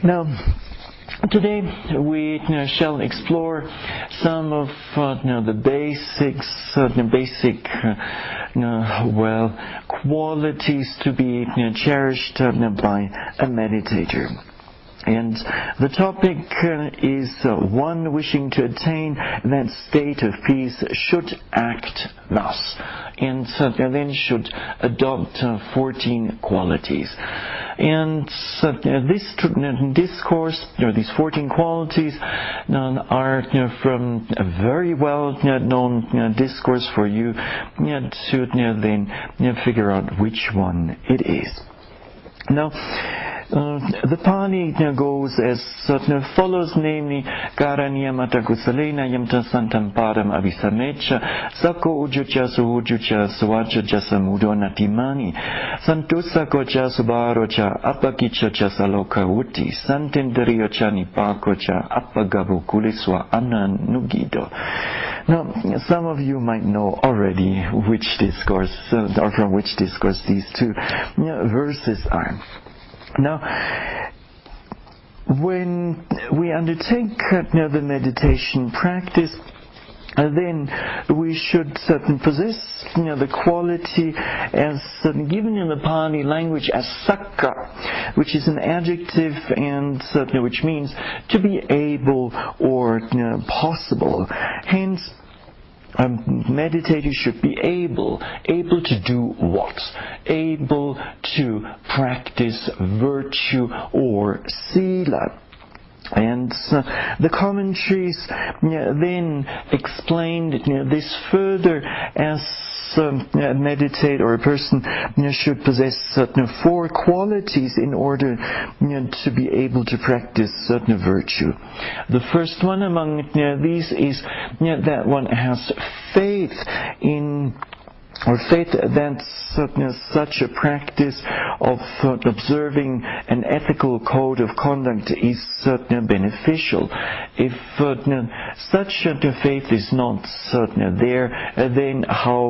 Now, today we shall explore some of the basics, qualities to be cherished by a meditator. And the topic is one wishing to attain that state of peace should act thus, and then should adopt 14 qualities. And this discourse, these 14 qualities, are from a very well known discourse for you to then figure out which one it is. Now, the Pali goes as follows, namely, Karanyamata Kusalena Yamta Santam Param Avisamecha Sako Ujucha Suhujucha Suajucha Samudo Natimani Santusa Kocha Subarocha Apakicha Chasaloka Uti Santendriocha Nipakocha Apagabu Kuliswa Ananugido. Now, some of you might know already which discourse, or from which discourse these two verses are. Now, when we undertake the meditation practice, then we should possess the quality as given in the Pali language as sakka, which is an adjective and which means to be able or possible. Hence, a meditator should be able to do what? Able to practice virtue or sila. And the commentaries then explained this further as a meditator or a person should possess certain 4 qualities in order to be able to practice certain virtue. The first one among these is that one has faith in, or faith that such a practice of observing an ethical code of conduct is beneficial. If such faith is not there, then how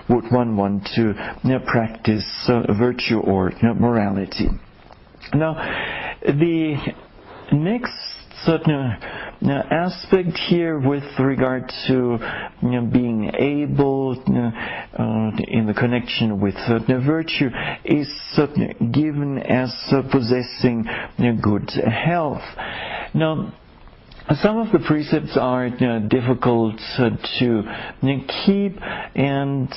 would one want to practice virtue or morality? Now, the next aspect here with regard to being able in the connection with virtue is given as possessing good health. Now, some of the precepts are difficult to keep, and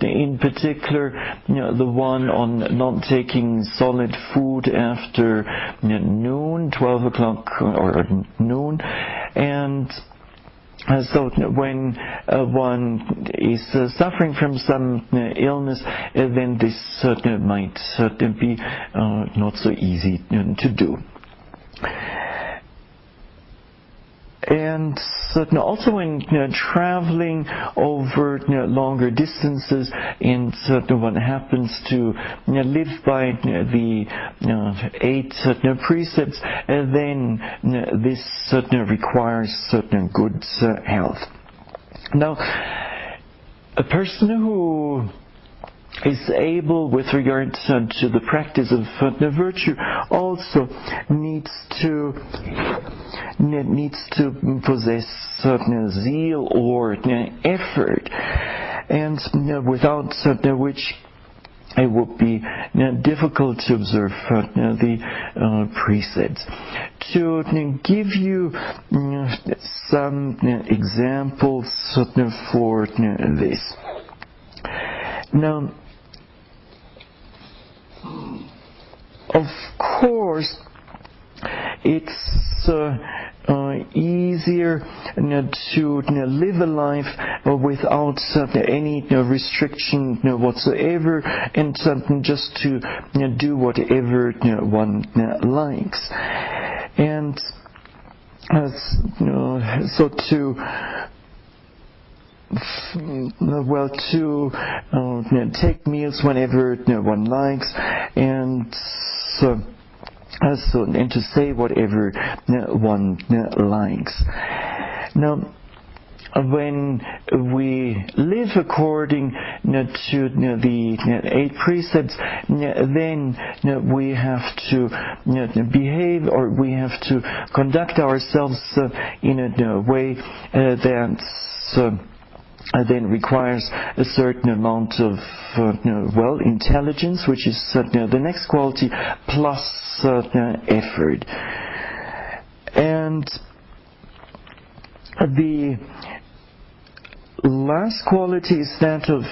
in particular the one on not taking solid food after noon, 12 o'clock or noon, and so when one is suffering from some illness, then this might be not so easy to do. And also when traveling over longer distances, and one happens to live by the 8 precepts, then this requires good health. Now, a person who is able with regard to the practice of virtue also needs to possess certain zeal or effort, and without which it would be difficult to observe the precepts. To give you some examples for this. Now, of course, it's easier to live a life without any restriction whatsoever, and just to do whatever one likes. And so to take meals whenever one likes, and and to say whatever one likes. Now, when we live according to the 8 precepts, then we have to behave, or we have to conduct ourselves in a way that then requires a certain amount of intelligence, which is the next quality, plus effort. And the last quality is that of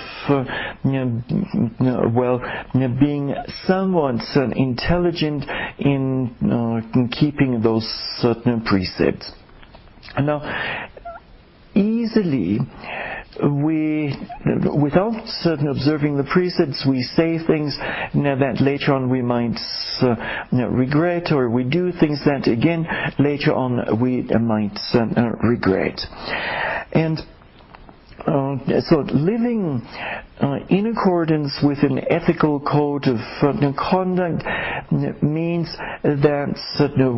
being somewhat intelligent in keeping those certain precepts. Now, easily without observing the precepts, we say things that later on we might regret, or we do things that again later on we might regret. And so living in accordance with an ethical code of conduct means that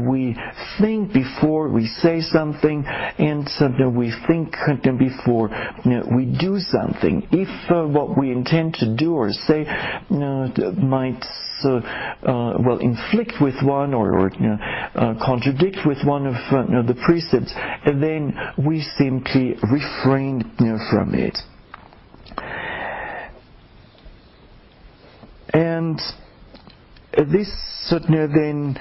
we think before we say something, and we think before we do something. If what we intend to do or say might inflict with one or contradict with one of the precepts, then we simply refrain from it. And this then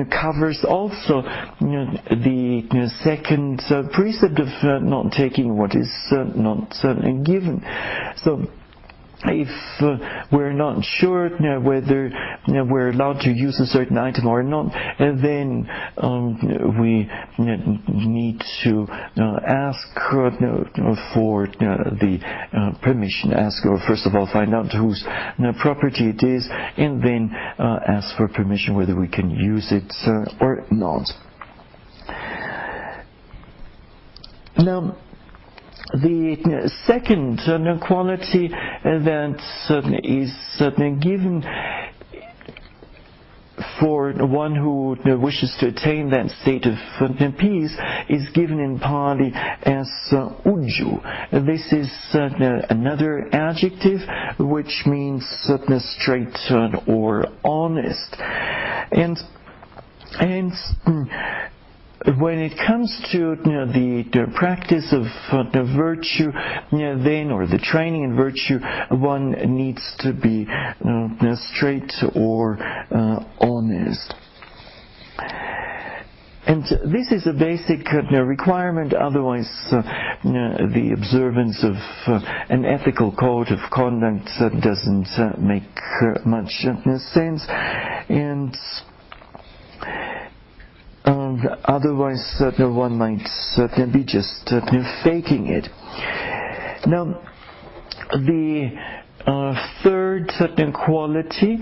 covers also the second precept of not taking what is not given. So if we're not sure whether we're allowed to use a certain item or not, then we need to ask for the permission. Ask, or first of all find out whose property it is, and then ask for permission whether we can use it or not. Now, the second quality that is given for one who wishes to attain that state of peace is given in Pali as uju. This is another adjective which means straight or honest. And when it comes to the practice of virtue, then, or the training in virtue, one needs to be straight or honest. And this is a basic requirement, otherwise the observance of an ethical code of conduct doesn't make much sense. And otherwise one might be just faking it. Now, the third quality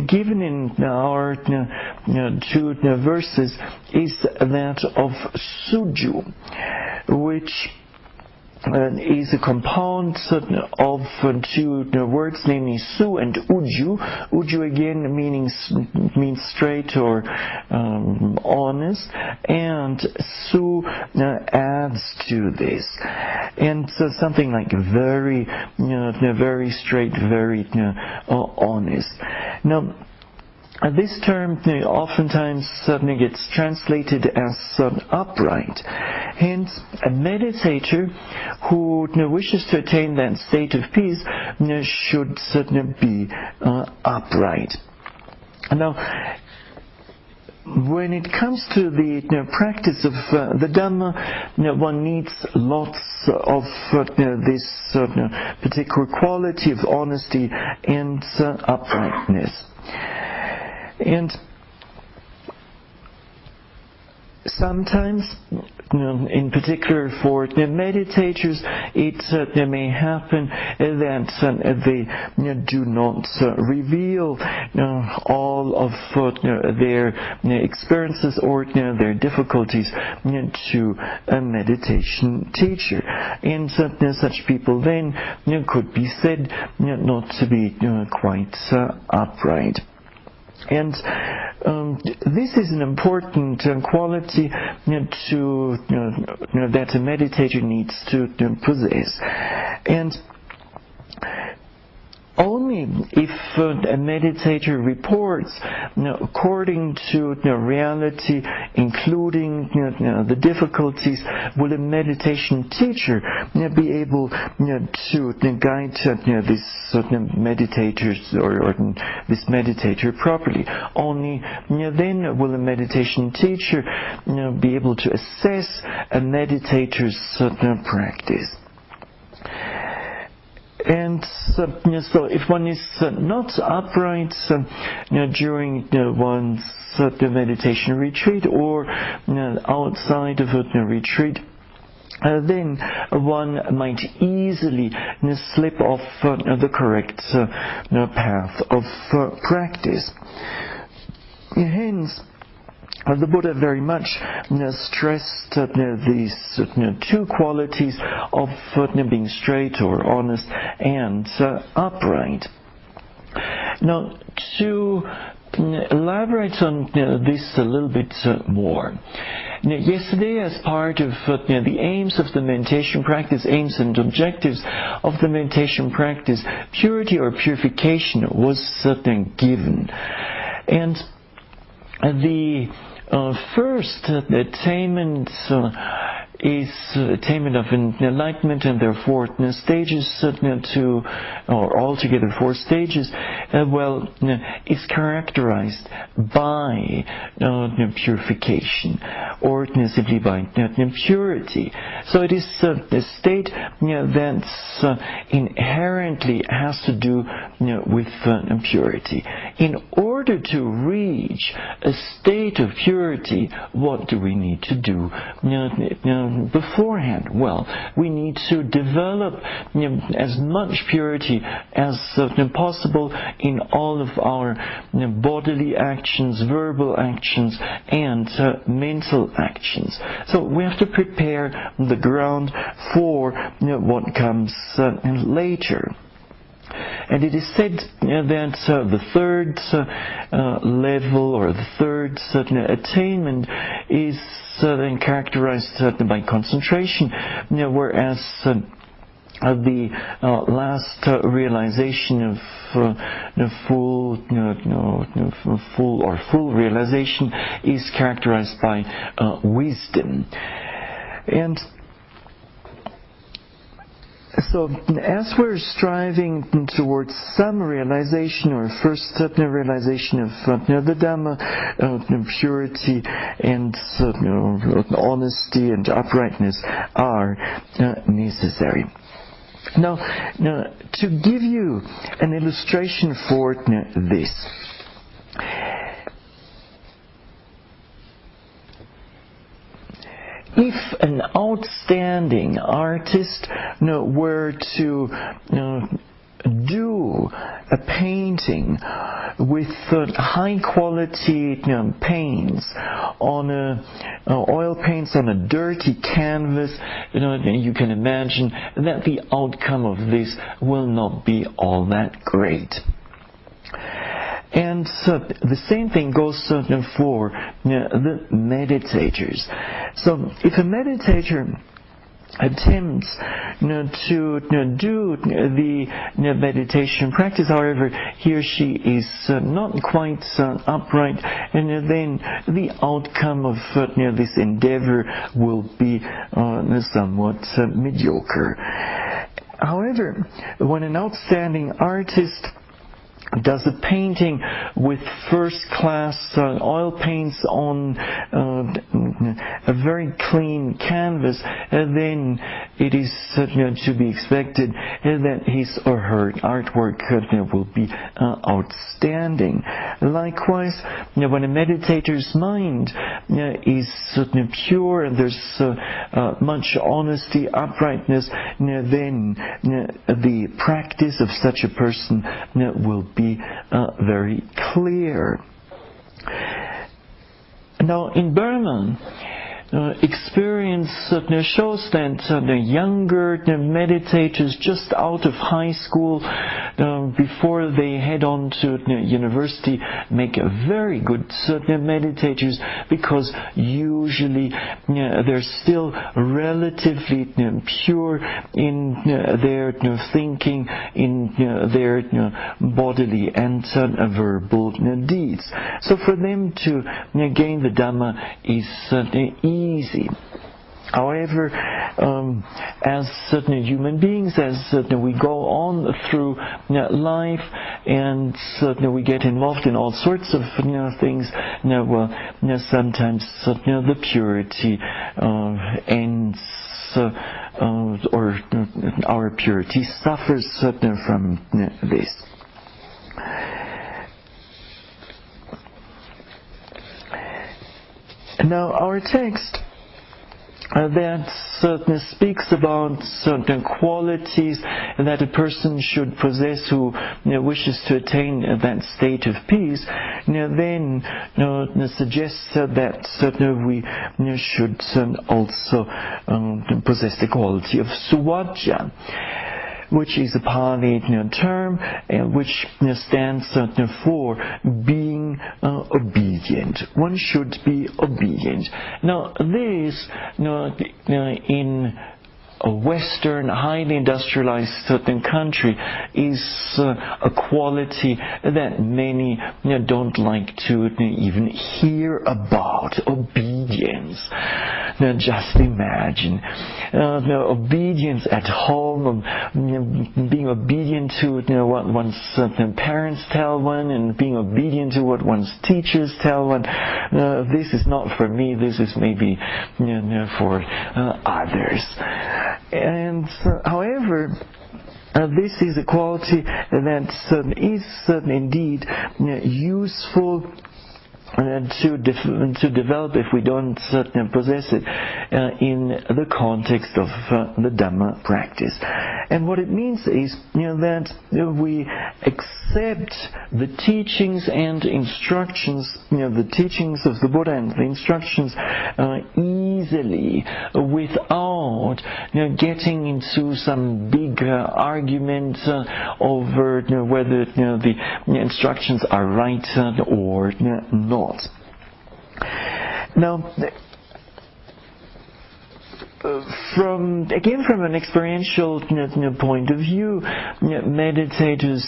given in our 2 verses is that of suju, which is a compound of 2 words, namely su and uju. Uju again means straight or honest, and su adds to this, and so something like very straight, very honest. Now, this term oftentimes gets translated as upright. Hence, a meditator who wishes to attain that state of peace should be upright. Now, when it comes to the practice of the Dhamma, one needs lots of this particular quality of honesty and uprightness. And sometimes, in particular for the meditators, it may happen that they do not reveal all of their experiences or their difficulties to a meditation teacher. And such people then could be said not to be quite upright. And this is an important quality that a meditator needs to possess. And only if a meditator reports according to reality, including the difficulties, will a meditation teacher be able to guide this meditators or this meditator properly. Only then will a meditation teacher be able to assess a meditator's practice. And so if one is not upright during one's meditation retreat or outside of a retreat, then one might easily slip off the correct path of practice. Hence, the Buddha very much stressed these two qualities of being straight or honest and upright. Now, to elaborate on this a little bit more, yesterday, as part of the aims of the meditation practice, aims and objectives of the meditation practice, purity or purification was given. And the first attainment is attainment of enlightenment, and there are four stages or altogether four stages, is characterized by purification, or simply by purity. So it is a state that inherently has to do with purity. In order to reach a state of purity, what do we need to do beforehand? Well, we need to develop as much purity as possible in all of our bodily actions, verbal actions, and mental actions. So we have to prepare the ground for what comes later. And it is said that the third level or the third attainment is then characterized by concentration, whereas the last realization of full realization is characterized by wisdom. And so, as we're striving towards some realization, or first realization of the Dhamma, purity and honesty and uprightness are necessary. Now, to give you an illustration for this, if an outstanding artist were to do a painting with high quality paints on oil paints on a dirty canvas, you can imagine that the outcome of this will not be all that great. And the same thing goes for the meditators. So if a meditator attempts to do the meditation practice, however, he or she is not quite upright, and then the outcome of this endeavor will be somewhat mediocre. However, when an outstanding artist does a painting with first-class oil paints on a very clean canvas, then it is to be expected that his or her artwork will be outstanding. Likewise, when a meditator's mind is pure and there's much honesty, uprightness, then the practice of such a person will be very clear. Now, in Burma, experience shows that the younger meditators just out of high school before they head on to university, make very good meditators, because usually they're still relatively pure in their thinking, in their bodily and verbal deeds. So for them to gain the Dhamma is easy. However, as certain human beings, as we go on through life, and we get involved in all sorts of things, sometimes the purity ends, or our purity suffers from this. Now, our text that speaks about certain qualities that a person should possess who wishes to attain that state of peace, then suggests that we should also possess the quality of suvaja, which is a Pali term, which stands for being obedient. One should be obedient. Now, this, in a Western, highly industrialized certain country, is a quality that many don't like to even hear about. Obedience. Now, just imagine obedience at home, being obedient to what one's parents tell one, and being obedient to what one's teachers tell one. This is not for me. This is maybe for others. And however, this is a quality that is indeed useful to develop if we don't possess it in the context of the Dhamma practice. And what it means is that we accept the teachings and instructions, the teachings of the Buddha and the instructions easily, without getting into some big argument over whether the instructions are right or not. Now, from an experiential point of view, meditators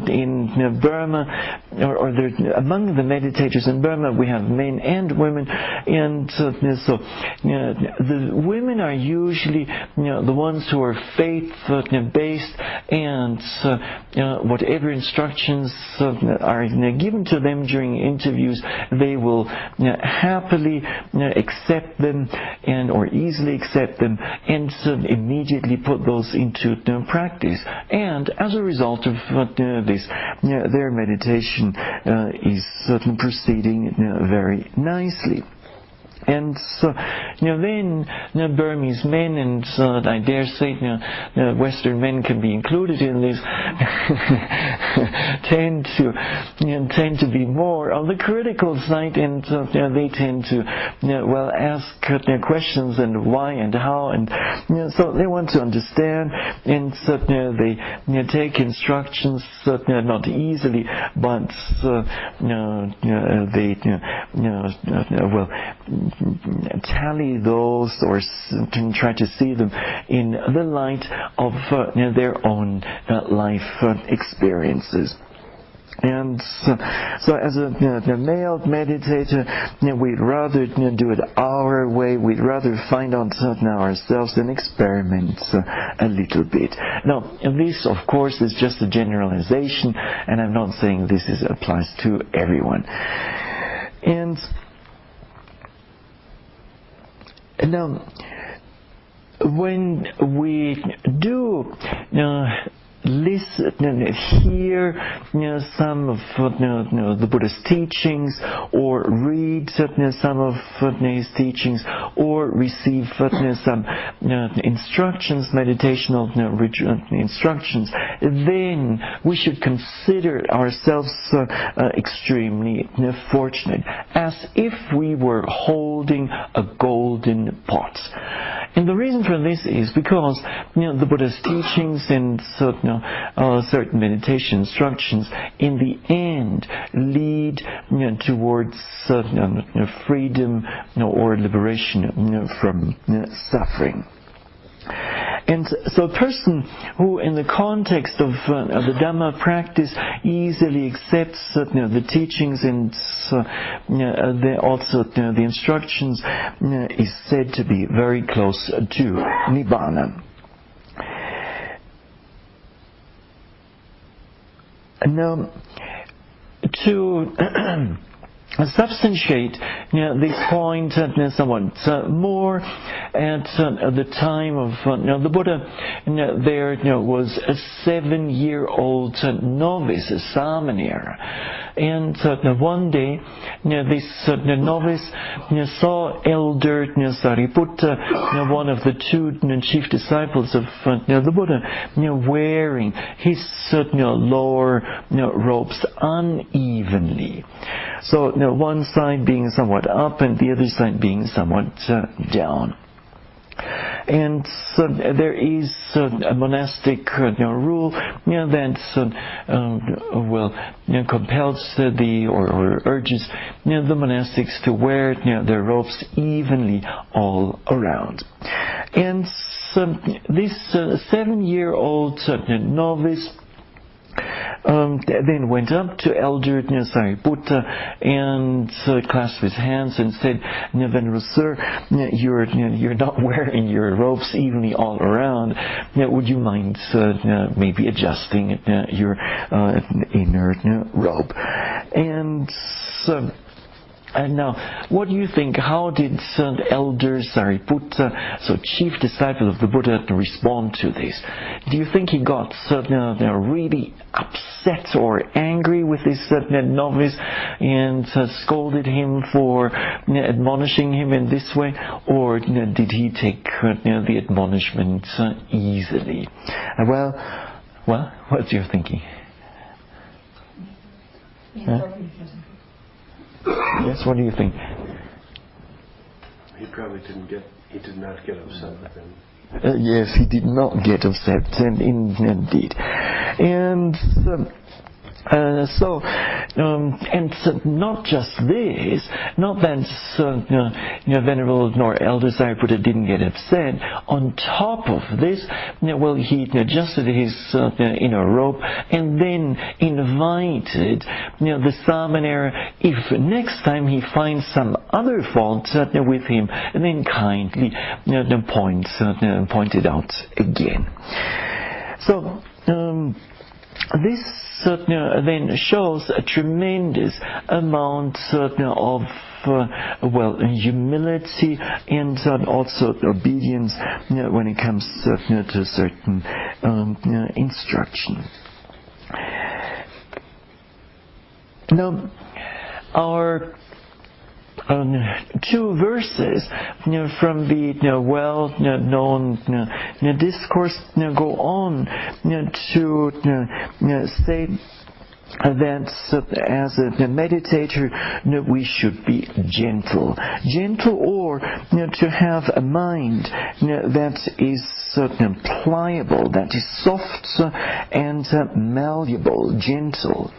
in Burma, or among the meditators in Burma, we have men and women, and so the women are usually the ones who are faith-based, and whatever instructions are given to them during interviews, they will happily accept them, and or easily accept them, and immediately put those into practice. And as a result of this, their meditation is proceeding very nicely. And so, then Burmese men, and I dare say Western men can be included in this, tend to be more on the critical side, and they tend to ask questions, and why and how, and so they want to understand, and they take instructions not easily, but they tally those, or try to see them in the light of their own life experiences. And so as a male meditator, we'd rather do it our way. We'd rather find out ourselves and experiment a little bit. Now, this, of course, is just a generalization, and I'm not saying this applies to everyone. And now, when we do listen, hear some of the Buddha's teachings, or read some of his teachings, or receive some instructions, meditational instructions, then we should consider ourselves extremely fortunate, as if we were holding a golden pot. And the reason for this is because the Buddha's teachings and certain meditation instructions in the end lead towards freedom or liberation from suffering. And so a person who in the context of the Dhamma practice easily accepts the teachings and also the instructions is said to be very close to Nibbana. Now, to substantiate this point somewhat more, at the time of the Buddha, there was a 7-year-old novice, a samanera, and one day this novice saw Elder Sariputta, one of the 2 chief disciples of the Buddha, wearing his lower robes unevenly. So one side being somewhat up and the other side being somewhat down. And there is a monastic rule that compels or urges the monastics to wear their robes evenly all around. And this 7-year-old novice then went up to Elder Sariputta and clasped his hands and said, "Venerable Sir, you're not wearing your robes evenly all around. Would you mind maybe adjusting your inner robe?" And now, what do you think? How did Elder Sariputta, so chief disciple of the Buddha, respond to this? Do you think he got really upset or angry with this novice and scolded him for admonishing him in this way, or did he take the admonishment easily? Well, what's your thinking? Yes, what do you think? He probably did not get upset with him. Yes, he did not get upset, and indeed. And not just this, not that Venerable nor Elder Sariputta didn't get upset. On top of this, he adjusted his inner robe and then invited the samanera, if next time he finds some other fault with him, and then kindly point it out again. So this then shows a tremendous amount of humility and also obedience when it comes to certain instruction. Now, our 2 verses from the well-known discourse go on to say that as a meditator we should be gentle, or to have a mind that is pliable, that is soft and malleable, gentle.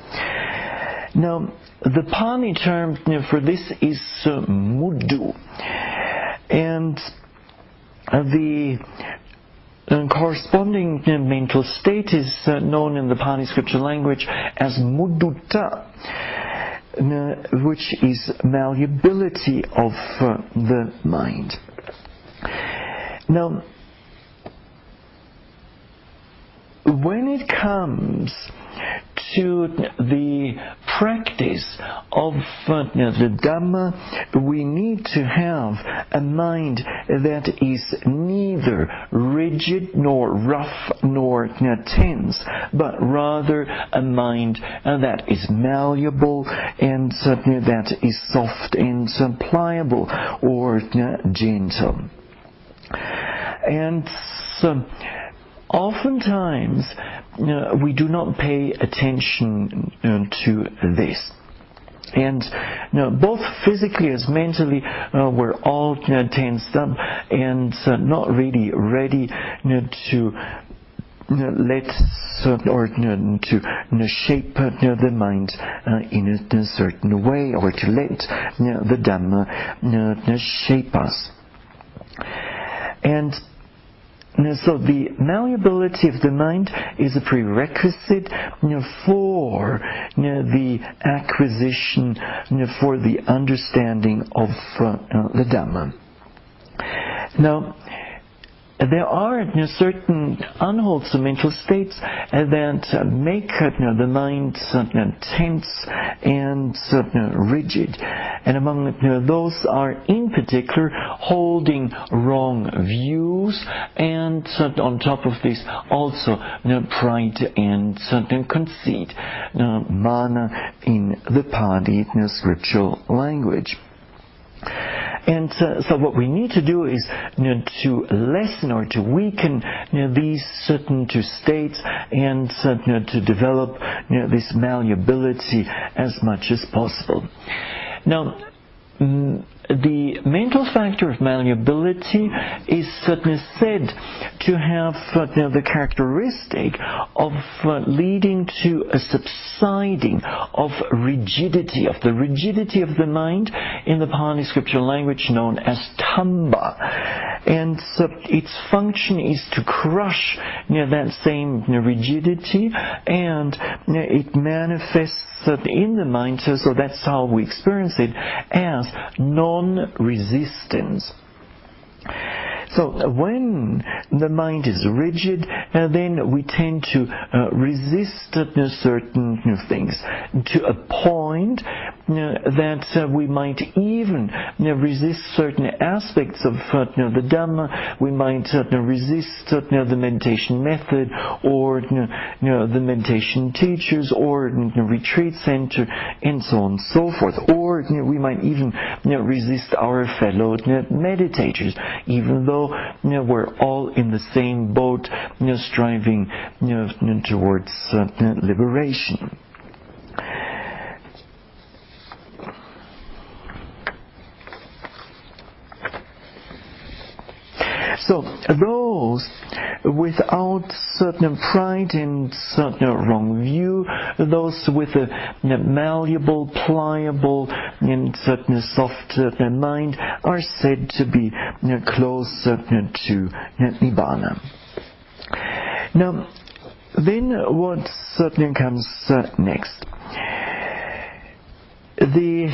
Now, the Pali term for this is muddu, and the corresponding mental state is known in the Pali scripture language as muddutta, which is malleability of the mind. Now, when it comes to the practice of the Dhamma, we need to have a mind that is neither rigid nor rough nor tense, but rather a mind that is malleable and that is soft and pliable or gentle. And oftentimes, we do not pay attention to this. And both physically as mentally, we're all tensed up and not really ready to let or to shape the mind in a certain way, or to let the Dhamma shape us. And so the malleability of the mind is a prerequisite for the acquisition, for the understanding of the Dhamma. Now, there are certain unwholesome mental states that make the mind tense and rigid. And among those are, in particular, holding wrong views, and on top of this, also pride and conceit, mana in the Pali scriptural language. And so what we need to do is to lessen or to weaken these certain two states, and to develop this malleability as much as possible. Now, the mental factor of malleability is certainly said to have the characteristic of leading to a subsiding of rigidity, of the rigidity of the mind, in the Pali scriptural language known as tamba. And its function is to crush that same rigidity, and it manifests in the mind, so that's how we experience it, as non-resistance. So when the mind is rigid, then we tend to resist certain things, to a point that we might even resist certain aspects of the Dhamma. We might resist the meditation method, or the meditation teachers, or retreat center, and so on and so forth. Or we might even resist our fellow meditators, even though we're all in the same boat, striving towards liberation. So those without certain pride and certain wrong view, those with a malleable, pliable, and certain soft mind, are said to be close to Nibbana. Now, then what certainly comes next? The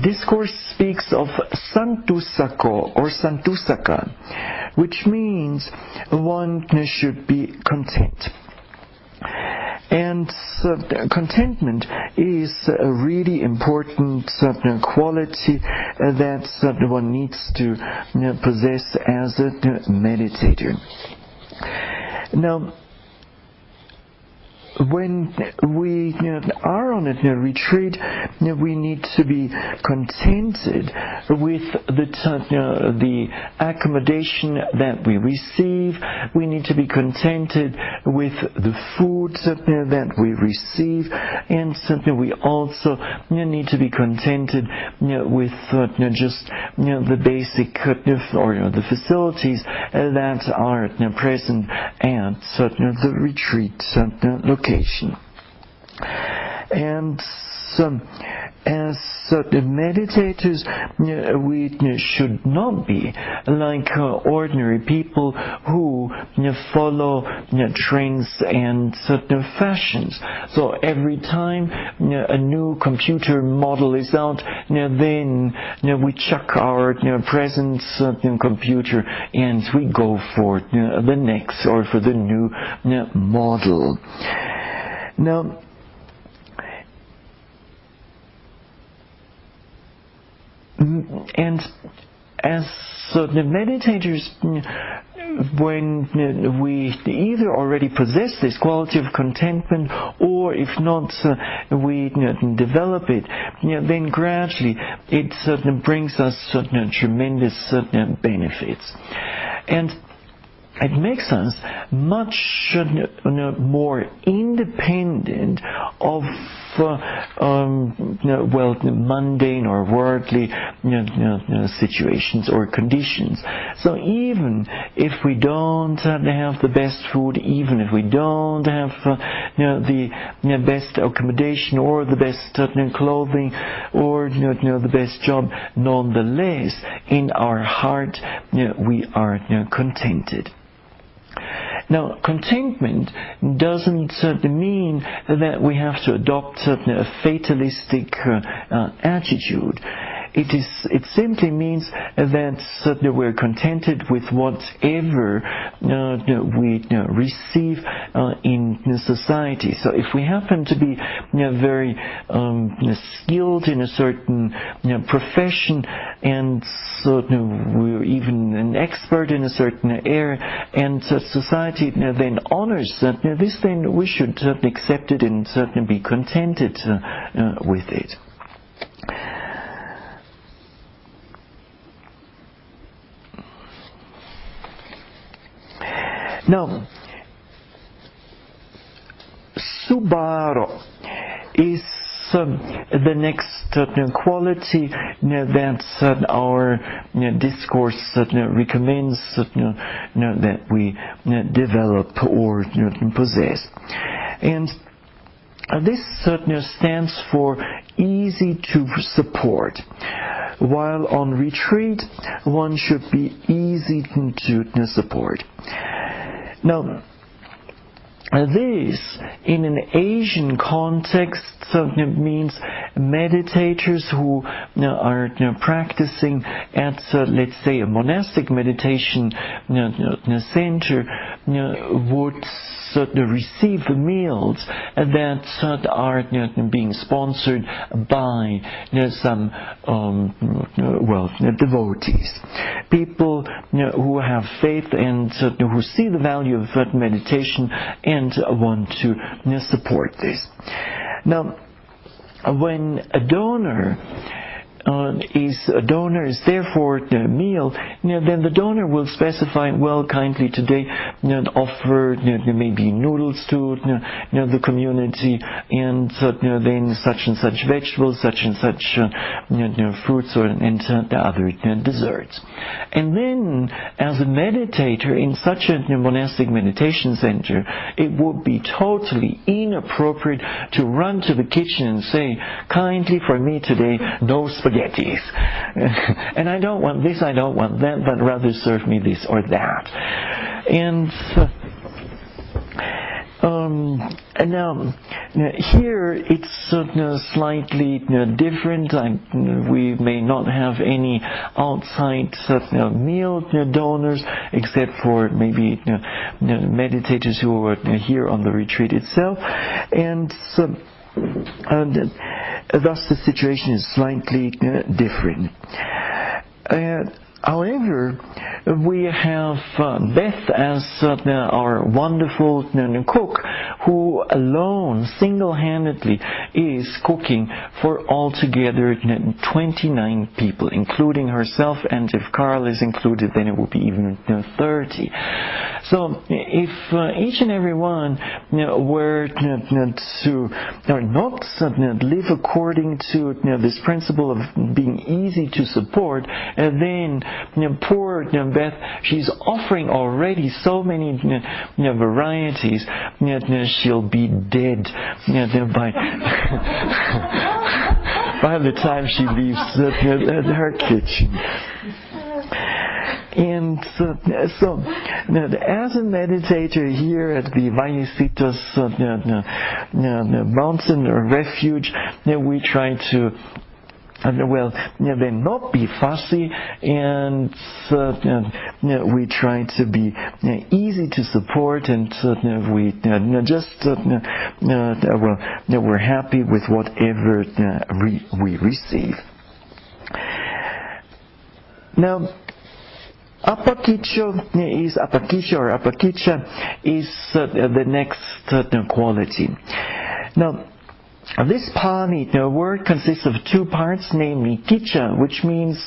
discourse speaks of santusako or santusaka, which means one should be content. And contentment is a really important quality that one needs to possess as a meditator. Now, when we are on a retreat, we need to be contented with the accommodation that we receive. We need to be contented with the food that we receive, and we also need to be contented with just the basic or the facilities that are present at the retreat location. And as meditators, we should not be like ordinary people who follow trends and certain fashions. So every time a new computer model is out, then we chuck our present computer and we go for the next, or for the new model. Now, and as the meditators, when we either already possess this quality of contentment, or if not, we develop it, then gradually it brings us tremendous benefits. And it makes us much more independent of mundane or worldly situations or conditions. So even if we don't have the best food, even if we don't have the best accommodation or the best clothing or the best job, nonetheless in our heart we are contented. Now, contentment doesn't mean that we have to adopt a fatalistic attitude. It simply means that we're contented with whatever we receive in society. So if we happen to be very skilled in a certain profession, and so we're even an expert in a certain area, and society then honors this, then we should accept it and certainly be contented with it. Now, subaro is the next quality that our discourse recommends that we develop or possess. And this stands for easy to support. While on retreat, one should be easy to support. Now, this, in an Asian context, means meditators who are practicing at, let's say, a monastic meditation center would receive meals that are being sponsored by some devotees, people who have faith and who see the value of meditation and want to support this. Now, when a donor is there for the meal, then the donor will specify, well, kindly today offer maybe noodles to the community, and then such and such vegetables, such and such fruits, and the other desserts. And then, as a meditator in such a monastic meditation center, it would be totally inappropriate to run to the kitchen and say, kindly for me today, no spaghettis. And I don't want this, I don't want that, but rather serve me this or that. And now, here it's slightly different. We may not have any outside meal donors, except for maybe meditators who are here on the retreat itself. And thus the situation is slightly different. However, we have Beth as our wonderful cook, who alone, single-handedly, is cooking for altogether 29 people, including herself, and if Carl is included, then it would be even 30. So, if each and every one were to not live according to this principle of being easy to support, then poor Beth, she's offering already so many varieties, she'll be dead by the time she leaves her kitchen. And so, as a meditator here at the Vallecitos mountain refuge, we try to then not be fussy, and we try to be easy to support, and we just we're happy with whatever we receive. Now, apakicha is the next quality. Now, this Pali word consists of two parts, namely kicha, which means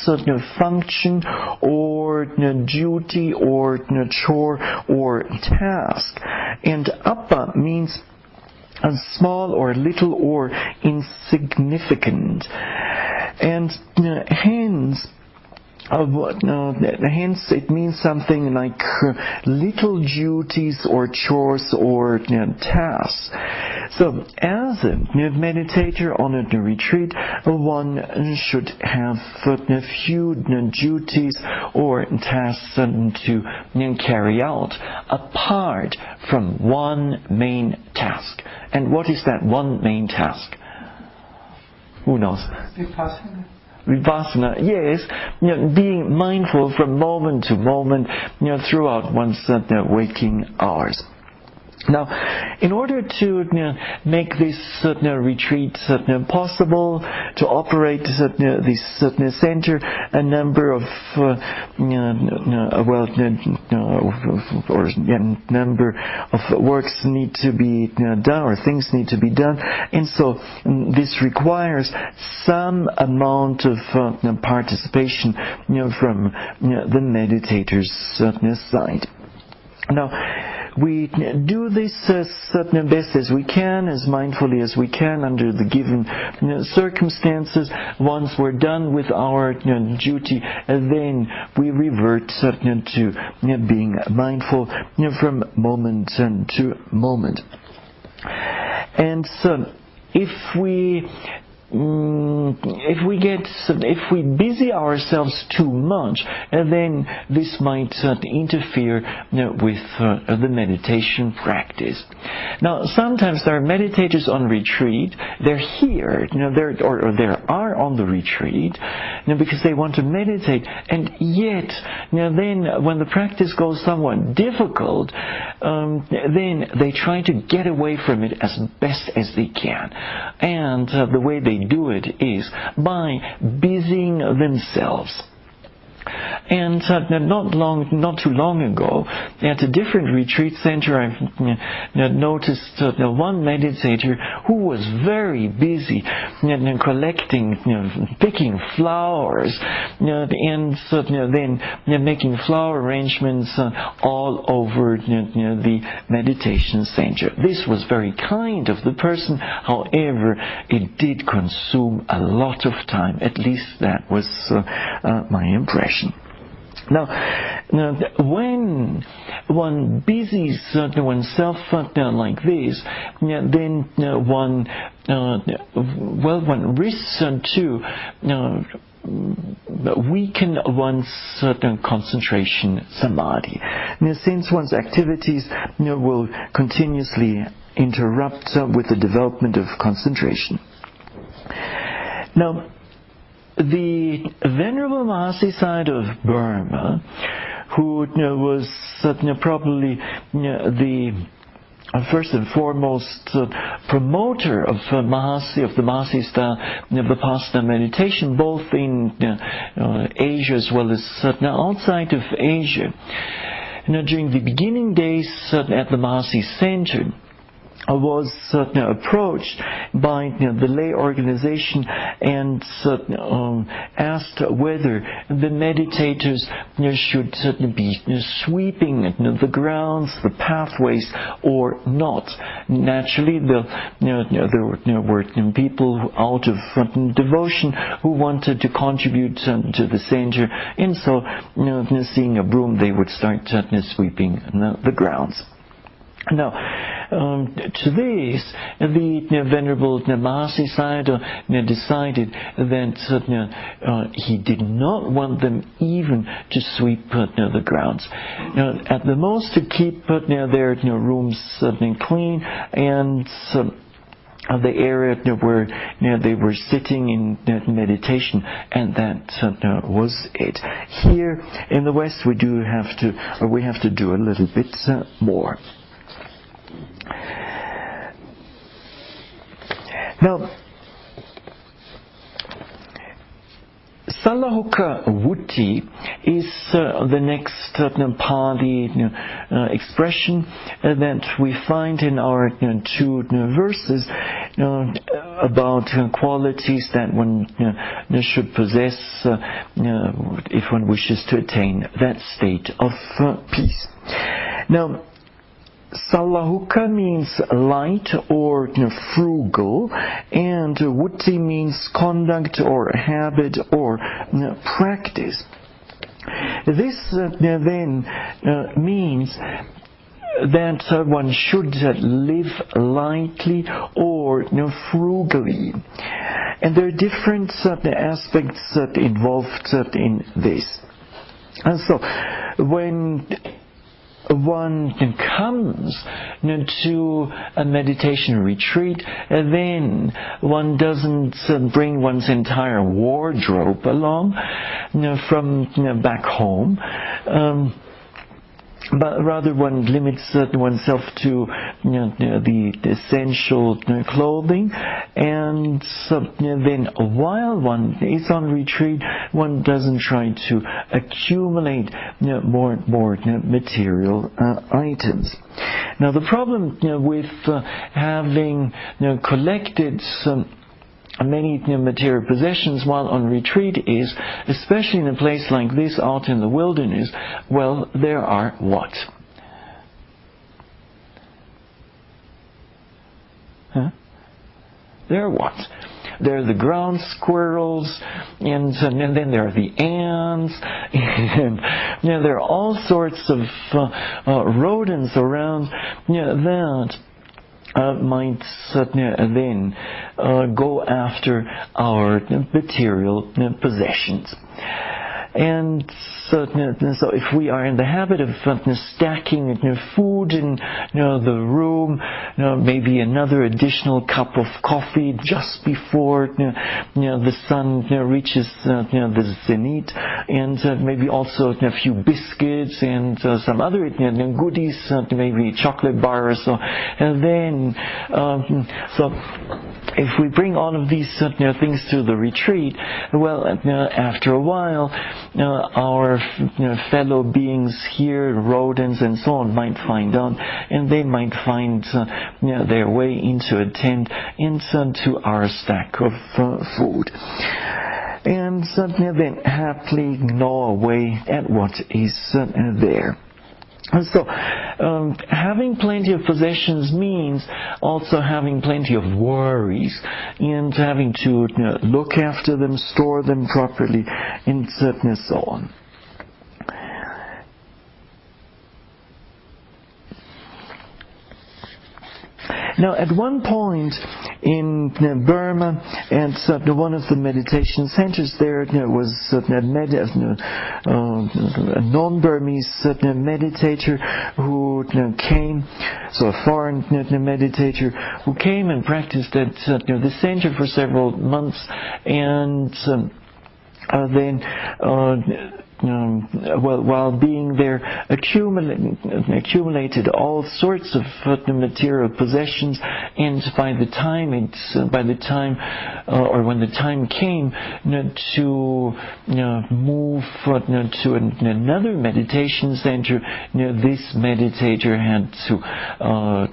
function or duty or chore or task, and apa means small or little or insignificant. And hence it means something like little duties or chores or tasks. So as a meditator on a retreat, one should have a few duties or tasks to carry out apart from one main task. And what is that one main task? Who knows? Vipassana, yes, being mindful from moment to moment, throughout one's waking hours. Now, in order to make this retreat possible, to operate this center, a number of number of works need to be done, or things need to be done, and so this requires some amount of participation from the meditator's side. Now, we do this best as we can, as mindfully as we can under the given circumstances. Once we're done with our duty, then we revert to being mindful from moment to moment. And so, if we busy ourselves too much, then this might interfere with the meditation practice. Now, sometimes there are meditators on retreat. They're here, they are on the retreat, because they want to meditate, and yet, then when the practice goes somewhat difficult, then they try to get away from it as best as they can, and the way they do it is by busying themselves. And not too long ago, at a different retreat center, I noticed one meditator who was very busy collecting, picking flowers, and then making flower arrangements all over the meditation center. This was very kind of the person. However, it did consume a lot of time. At least that was my impression. Now, when one busies oneself like this, then one risks to weaken one's concentration samadhi, since one's activities will continuously interrupt with the development of concentration. Now, the Venerable Mahasi side of Burma, who was probably the first and foremost promoter of the Mahasi style Vipassana meditation, both in Asia as well as outside of Asia. During the beginning days at the Mahasi Center, I was approached by the lay organization and asked whether the meditators should be sweeping the grounds, the pathways, or not. Naturally, there were people out of devotion who wanted to contribute to the center, and so, seeing a broom, they would start sweeping the grounds. Now, to this, the Venerable Mahasi Sayadaw decided that he did not want them even to sweep the grounds. At the most, to keep their rooms clean, and the area where they were sitting in meditation, and that was it. Here in the West, we have to do a little bit more. Now, Salahoka Vutti is the next Pali expression that we find in our two verses about qualities that one should possess if one wishes to attain that state of peace. Now, Salahuka means light or frugal, and Vutti means conduct or habit or practice. This then means that one should live lightly or frugally. And there are different aspects involved in this. And so, when one comes to a meditation retreat, then one doesn't bring one's entire wardrobe along from back home. But rather one limits oneself to the essential clothing, and then while one is on retreat, one doesn't try to accumulate more material items. Now the problem with having collected many material possessions while on retreat is, especially in a place like this out in the wilderness, well, there are what? There are what? There are the ground squirrels, and then there are the ants, and there are all sorts of rodents around that might then go after our material possessions. And so if we are in the habit of stacking food in the room, maybe another additional cup of coffee just before the sun reaches the zenith, and maybe also a few biscuits and some other goodies, maybe chocolate bars, and then so if we bring all of these things to the retreat, well, after a while, our fellow beings here, rodents and so on, might find out, and they might find their way into a tent, into our stack of food, and then happily gnaw away at what is there. So, having plenty of possessions means also having plenty of worries, and having to look after them, store them properly, and so on. Now, at one point in Burma, at one of the meditation centers there, was a non-Burmese meditator who came, so a foreign meditator who came and practiced at the center for several months, and then while being there, accumulated all sorts of material possessions, and when the time came to move to another meditation center, this meditator had to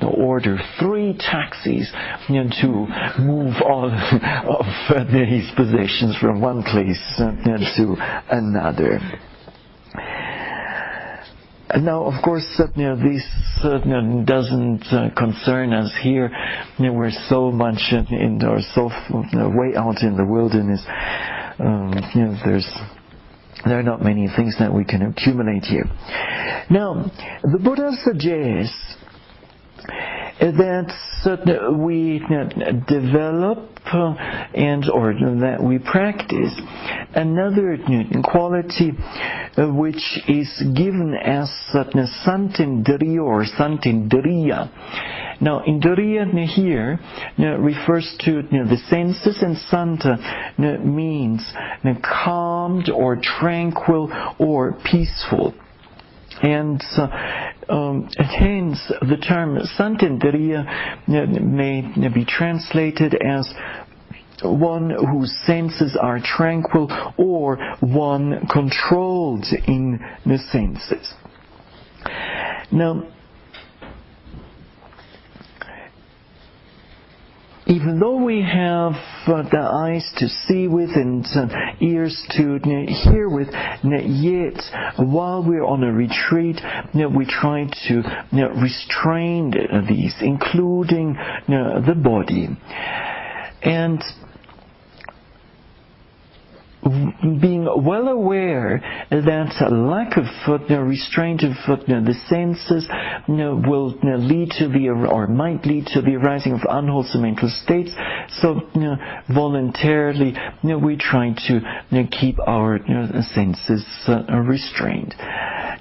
order 3 taxis to move all of his possessions from one place to another. Now, of course, this doesn't concern us here. We're so much way out in the wilderness. There are not many things that we can accumulate here. Now, the Buddha suggests that we develop or that we practice another quality which is given as santindriya or santindriya. Now, indriya here refers to the senses, and santa means calmed or tranquil or peaceful. And hence the term santindriya may be translated as one whose senses are tranquil, or one controlled in the senses. Now, if even though we have the eyes to see with and ears to hear with, yet while we're on a retreat, we try to restrain these, including the body. And being well aware that lack of restraint of the senses will lead to or might lead to the arising of unwholesome mental states. So voluntarily we try to keep our senses restrained.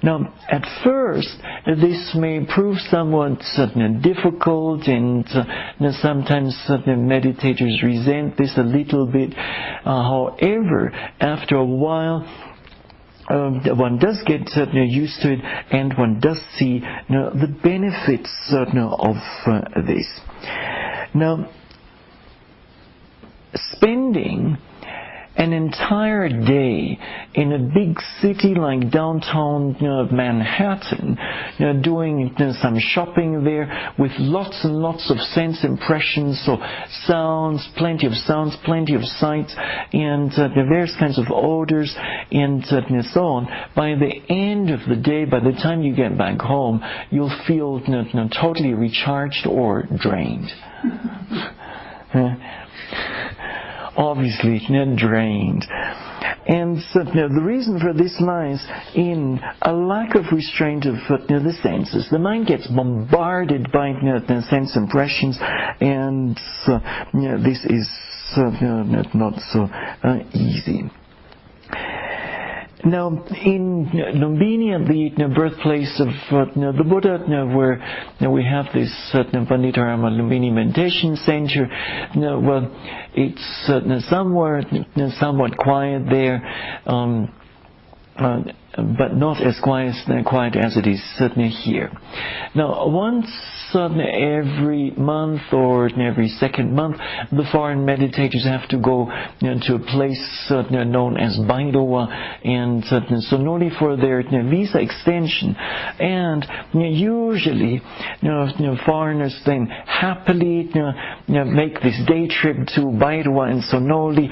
Now, at first, this may prove somewhat difficult, and sometimes meditators resent this a little bit. However, after a while, one does get used to it, and one does see the benefits of this. Now, spending an entire day in a big city like downtown Manhattan, doing some shopping there with lots and lots of sense impressions, so sounds, plenty of sights, and various kinds of odors, and so on. By the end of the day, by the time you get back home, you'll feel totally recharged or drained. Obviously drained. And the reason for this lies in a lack of restraint of the senses. The mind gets bombarded by sense impressions, and this is not so easy. Now, in Lumbini, the birthplace of the Buddha, where we have this Panditarama Lumbini Meditation Center, well, it's somewhat quiet there, but not as quiet as it is here. Now, once every month or every second month, the foreign meditators have to go to a place known as Baidoa and Sonoli for their visa extension. And usually, foreigners then happily make this day trip to Baidoa and Sonoli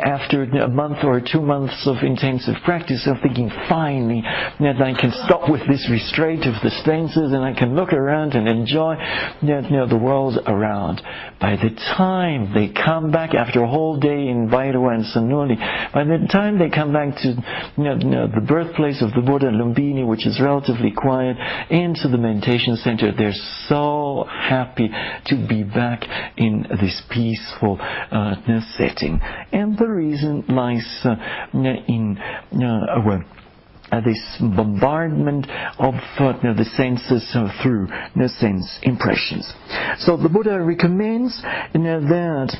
after a month or 2 months of intensive practice, of thinking, finally, that I can stop with this restraint of the senses and I can look around and enjoy the world around. By the time they come back after a whole day in Baidoa and Sonoli, by the time they come back to the birthplace of the Buddha, Lumbini, which is relatively quiet, into the meditation center, they're so happy to be back in this peaceful setting. And the reason lies in this bombardment of the senses through sense impressions. So the Buddha recommends that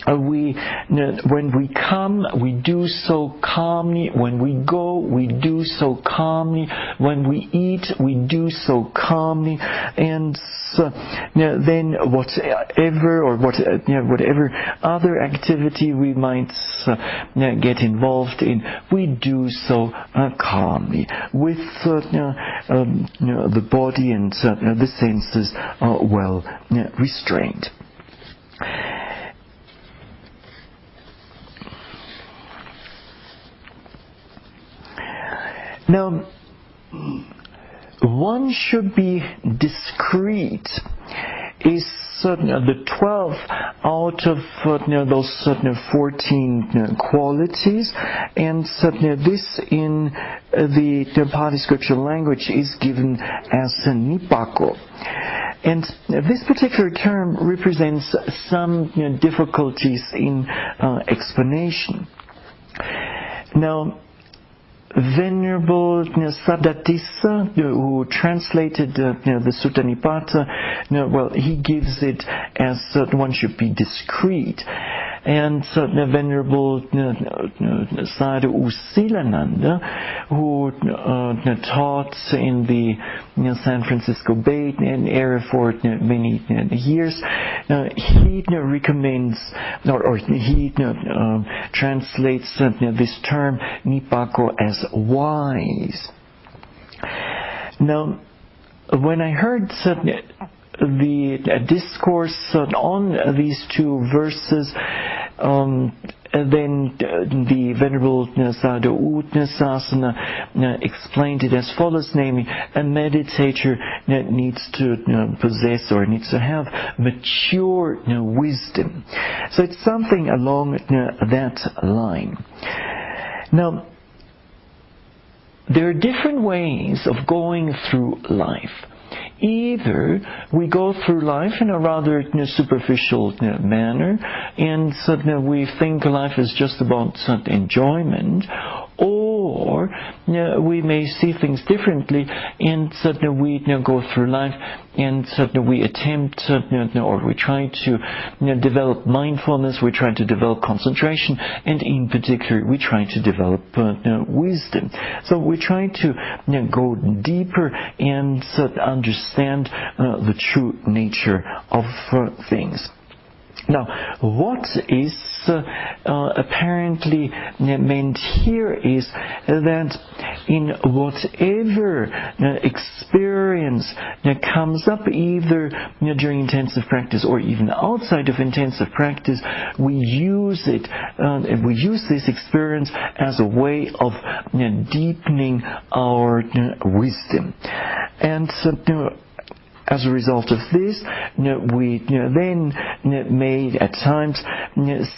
when we come, we do so calmly. When we go, we do so calmly. When we eat, we do so calmly. And then whatever other activity we might get involved in, we do so calmly, with the body and the senses well restrained. Now, one should be discreet is the 12 out of those 14 qualities, and this in the Pali scripture language is given as nipako. And this particular term represents some difficulties in explanation. Now, Venerable Saddhatissa, who translated the Sutta Nipata, well, he gives it as one should be discreet. And Venerable Sadhu Usilananda, who taught in the San Francisco Bay area for many years, he recommends, or he translates this term Nipako as wise. Now, when I heard the discourse on these two verses, then the Venerable Sayadaw U Sasana explained it as follows, namely, a meditator needs to possess or needs to have mature wisdom. So it's something along that line. Now, there are different ways of going through life. Either we go through life in a rather superficial manner, and we think life is just about enjoyment, or we may see things differently, and we go through life and we attempt or we try to develop mindfulness, we try to develop concentration, and in particular we try to develop wisdom. So we try to go deeper and understand the true nature of things. Now, what is apparently meant here is that in whatever experience comes up, either during intensive practice or even outside of intensive practice, we use this experience as a way of deepening our wisdom. And as a result of this, we then may at times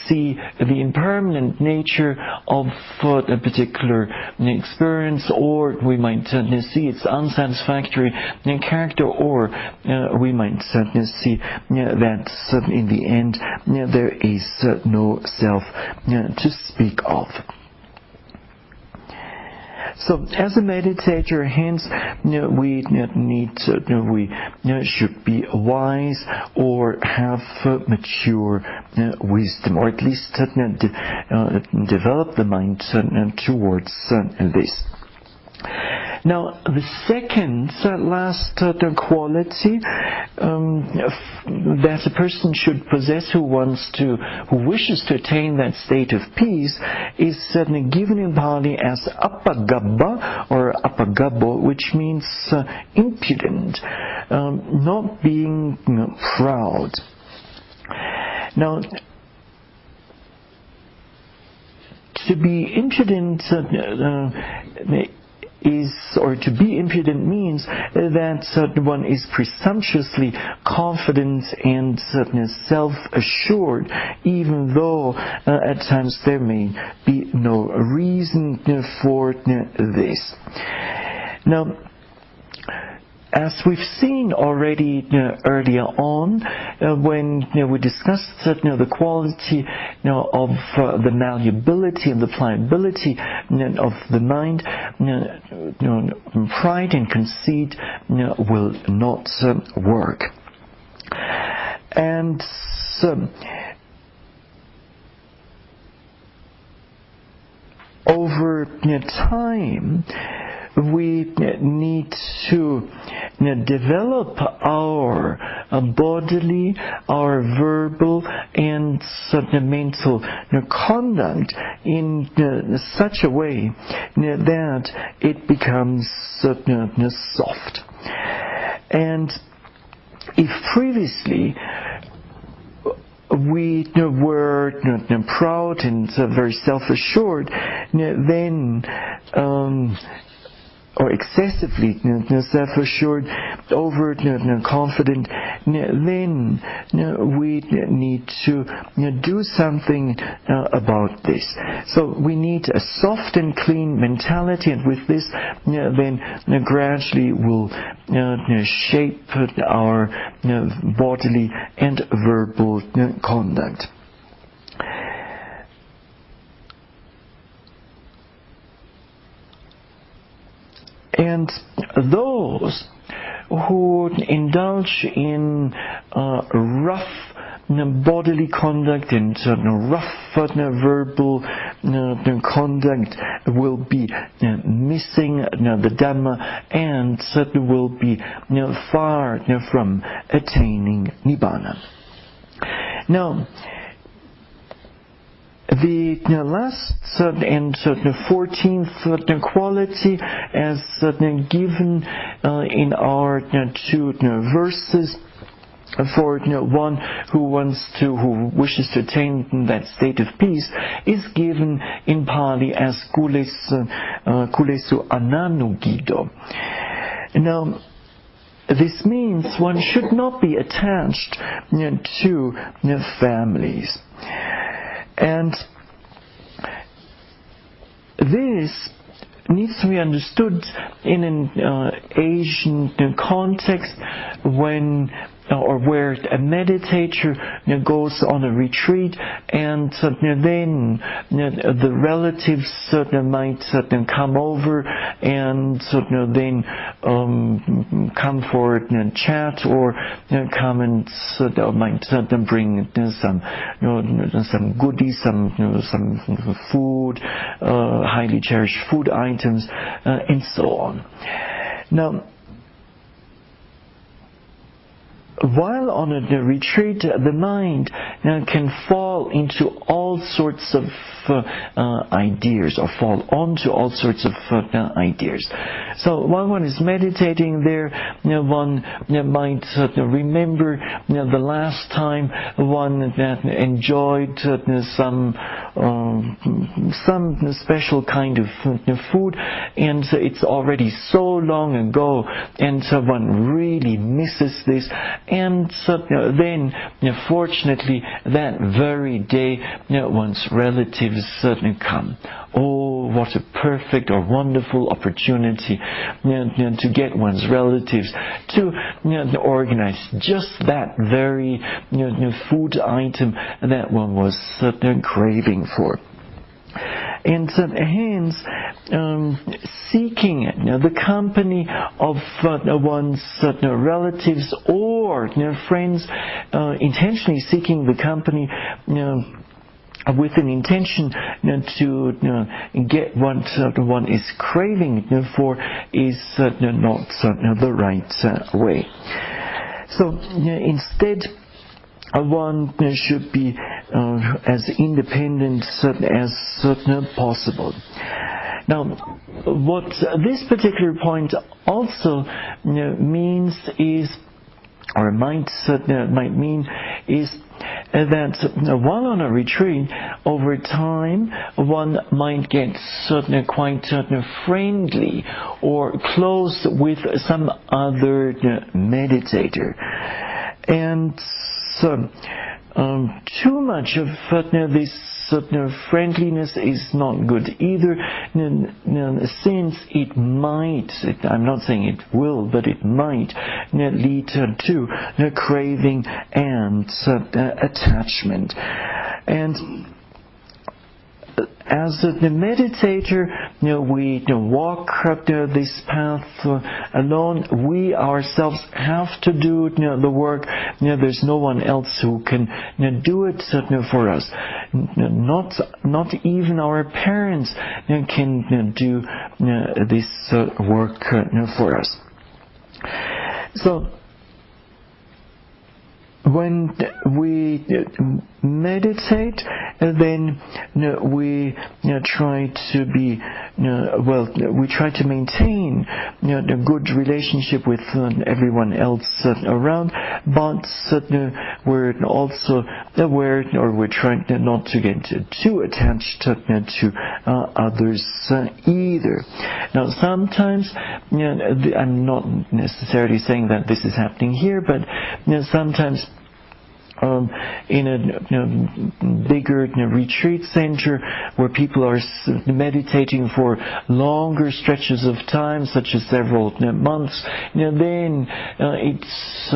see the impermanent nature of a particular experience, or we might see its unsatisfactory character, or we might see that in the end there is no self to speak of. So, as a meditator, hence, we should be wise or have mature wisdom, or at least develop the mind towards this. Now, the second last quality that a person should possess who wishes to attain that state of peace is given in Pali as apagabba or apagabbo, which means impudent, not being proud. Now, to be impudent to be impudent means that one is presumptuously confident and self-assured, even though at times there may be no reason for this. Now, as we've seen already earlier on, when we discussed the quality of the malleability and the pliability of the mind, pride and conceit will not work. And over time, we need to develop our bodily, our verbal, and mental conduct in such a way that it becomes soft. And if previously we were proud and very self-assured, then or excessively self-assured, over confident, then we need to do something about this. So we need a soft and clean mentality, and with this then gradually we'll shape our bodily and verbal conduct. And those who indulge in rough bodily conduct and rough verbal conduct will be missing the Dhamma and will be far from attaining Nibbana. Now, the last and 14th quality, as given in our two verses, for one who wishes to attain that state of peace is given in Pali as kulesu ananugido. Now, this means one should not be attached to families, and this needs to be understood in an Asian context when or where a meditator goes on a retreat, and then the relatives might come over and then come for chat, or come and might bring some goodies, some food, highly cherished food items, and so on. Now, while on a retreat, the mind can fall into all sorts of ideas, or fall onto all sorts of ideas. So while one is meditating there, one might remember the last time one enjoyed some special kind of food, and it's already so long ago, and one really misses this. And then, fortunately, that very day, one's relatives come. Oh, what a perfect or wonderful opportunity to get one's relatives to organize just that very food item that one was craving for. And hence, seeking the company of one's relatives or friends, intentionally seeking the company with an intention to get what one is craving for, is not the right way. So instead, one should be as independent as possible. Now, what this particular point also means is, or might mean, is that while on a retreat, over time, one might get quite friendly or close with some other meditator. And so, too much of this friendliness is not good either, since it might, I'm not saying it will, but it might lead to craving and attachment. And as the meditator, we walk up this path alone. We ourselves have to do the work. There's no one else who can do it for us. Not even our parents can do this work for us. So, when we meditate, then we try to be we try to maintain a good relationship with everyone else around, but we're also aware, or we're trying not to get too attached to others either. Now, sometimes, I'm not necessarily saying that this is happening here, but sometimes in a bigger retreat center where people are meditating for longer stretches of time, such as several months, then it's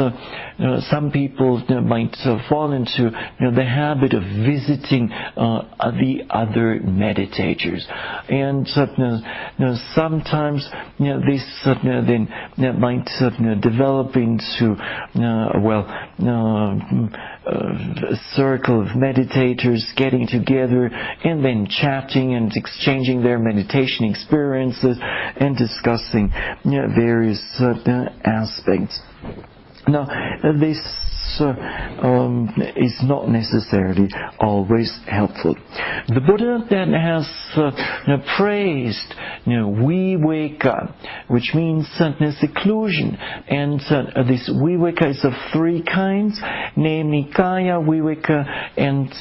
some people might fall into the habit of visiting the other meditators, and sometimes this then might develop into a circle of meditators getting together and then chatting and exchanging their meditation experiences and discussing various aspects. Now, this is not necessarily always helpful. The Buddha then has praised viveka, which means seclusion, and this viveka is of three kinds, namely kaya viveka, and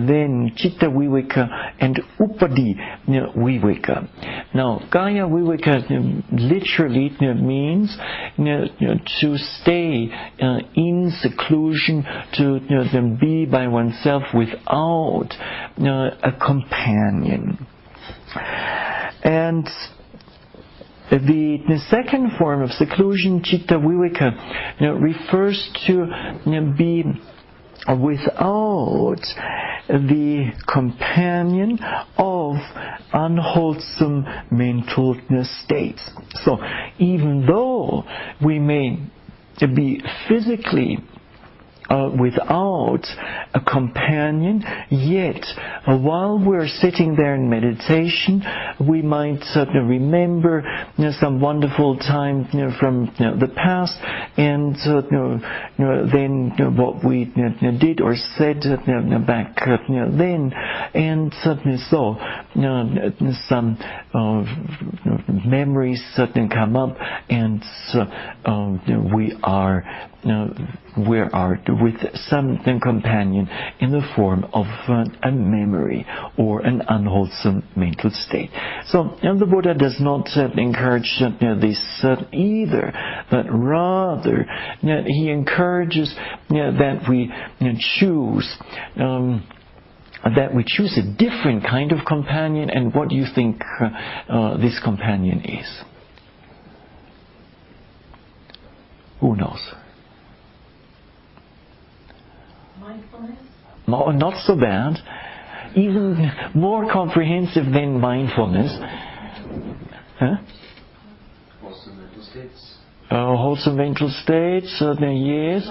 then chitta viveka, and upadi viveka. Now, kaya viveka literally means to stay in seclusion, to be by oneself without a companion. And the second form of seclusion, chitta viveka, refers to be without the companion of unwholesome mental states. So even though we may be physically without a companion, yet while we're sitting there in meditation, we might remember some wonderful time from the past, and then what we did or said back then, and so some memories come up, and we are with some companion in the form of a memory or an unwholesome mental state. So the Buddha does not encourage this either, but rather he encourages that we choose a different kind of companion. And what do you think this companion is? Who knows? Mindfulness? No, not so bad. Even more comprehensive than mindfulness. Huh? Wholesome mental states. Wholesome mental states, yes.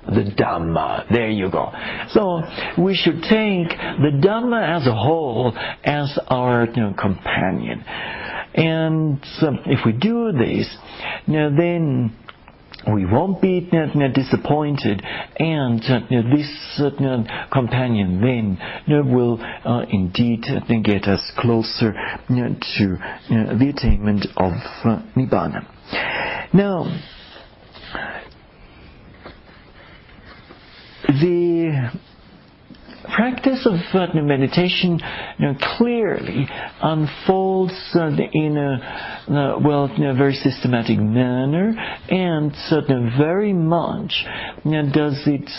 The Dhamma, there you go. So we should take the Dhamma as a whole as our companion. And if we do this, then we won't be disappointed, and this companion then will indeed get us closer to the attainment of Nibbana. Now, the practice of meditation clearly unfolds in a very systematic manner, and very much does it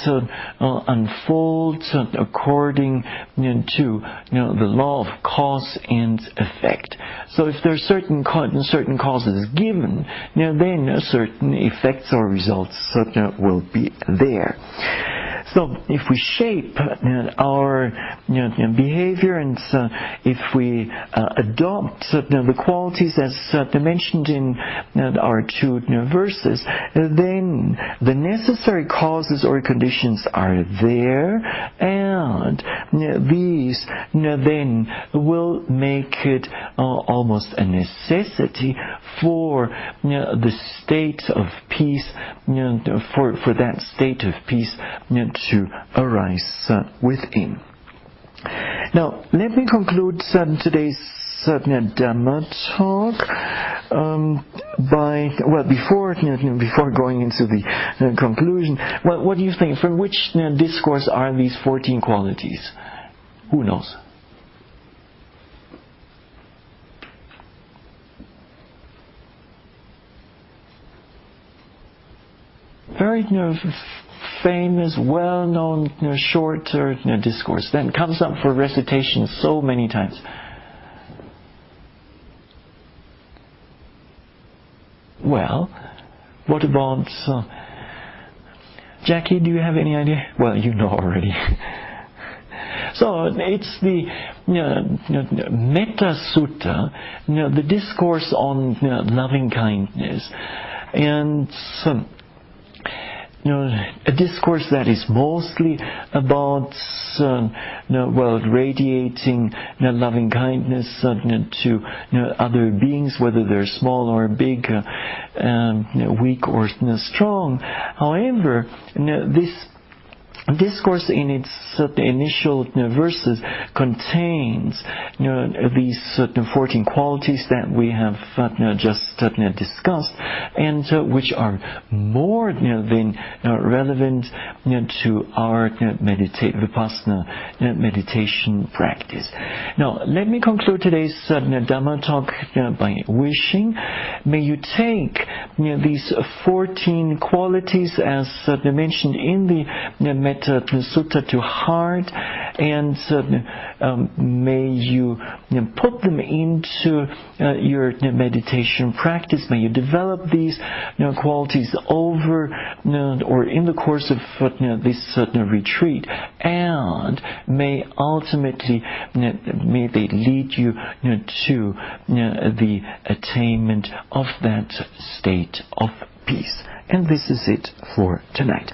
unfold according to the law of cause and effect. So if there are certain causes given, then certain effects or results will be there. So if we shape our behavior, and if we adopt the qualities as mentioned in our two verses, then the necessary causes or conditions are there, and these then will make it almost a necessity for the state of peace, for that state of peace to arise within. Now, let me conclude today's Dhamma talk before going into the conclusion. What do you think? From which discourse are these 14 qualities? Who knows? Very famous, well-known, shorter discourse that comes up for recitation so many times. Well, what about Jackie? Do you have any idea? Well, you know already. So it's the Metta Sutta, the discourse on loving kindness, and a discourse that is mostly about radiating loving kindness to other beings, whether they're small or big, weak or strong. However, this discourse in its initial verses contains these 14 qualities that we have just discussed, and which are more than relevant to our vipassana meditation practice. Now, let me conclude today's Dhamma talk by wishing, may you take these 14 qualities as mentioned in the Metta Sutta to heart, and may you put them into your meditation practice. May you develop these qualities over or in the course of this retreat, and may ultimately may they lead you to the attainment of that state of peace. And this is it for tonight.